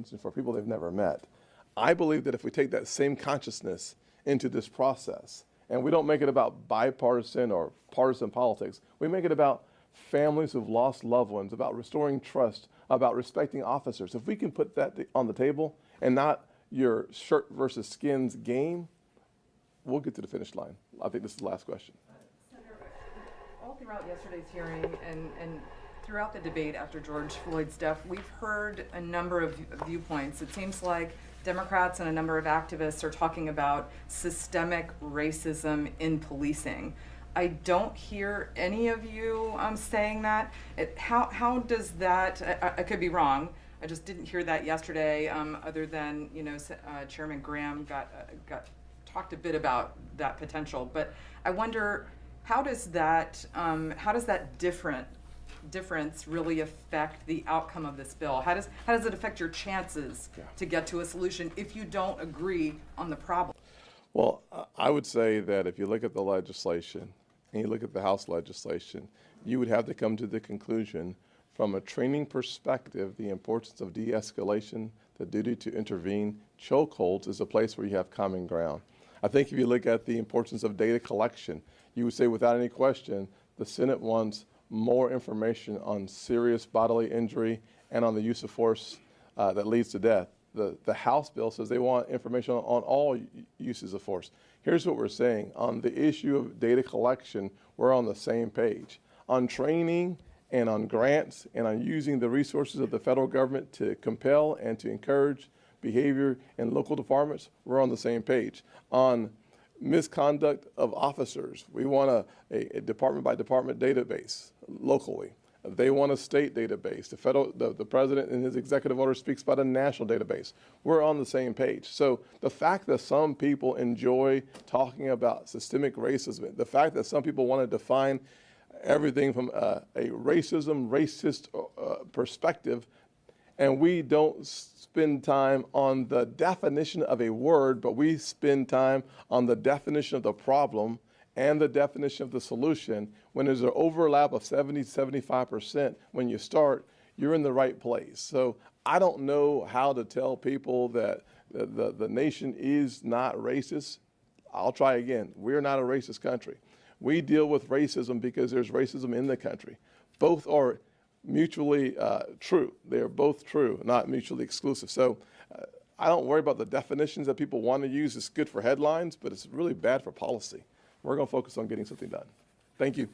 friends and for people they've never met. I believe that if we take that same consciousness into this process, and we don't make it about bipartisan or partisan politics, we make it about families who've lost loved ones, about restoring trust, about respecting officers. If we can put that on the table and not your shirt versus skins game, we'll get to the finish line. I think this is the last question. Senator, all throughout yesterday's hearing and throughout the debate after George Floyd's death, we've heard a number of viewpoints. It seems like Democrats and a number of activists are talking about systemic racism in policing. I don't hear any of you saying that. How does that, I could be wrong, I just didn't hear that yesterday, other than, Chairman Graham talked a bit about that potential. But I wonder, how does that difference really affect the outcome of this bill? How does it affect your chances to get to a solution if you don't agree on the problem? Well, I would say that if you look at the legislation and you look at the House legislation, you would have to come to the conclusion from a training perspective, the importance of de-escalation, the duty to intervene. Chokeholds is a place where you have common ground. I think if you look at the importance of data collection, you would say without any question, the Senate wants more information on serious bodily injury and on the use of force that leads to death. The House bill says they want information on all uses of force. Here's what we're saying. On the issue of data collection, we're on the same page. On training and on grants and on using the resources of the federal government to compel and to encourage behavior in local departments, we're on the same page. On misconduct of officers, we want a department by department database locally. They want a state database. The president in his executive order speaks about a national database. We're on the same page. So the fact that some people enjoy talking about systemic racism, the fact that some people want to define everything from a racist perspective, and we don't spend time on the definition of a word, but we spend time on the definition of the problem and the definition of the solution. When there's an overlap of 70–75% when you start, you're in the right place. So I don't know how to tell people that the nation is not racist. I'll try again. We're not a racist country. We deal with racism because there's racism in the country. Both are mutually true. They are both true, not mutually exclusive. So I don't worry about the definitions that people want to use. It's good for headlines, but it's really bad for policy. We're going to focus on getting something done. Thank you.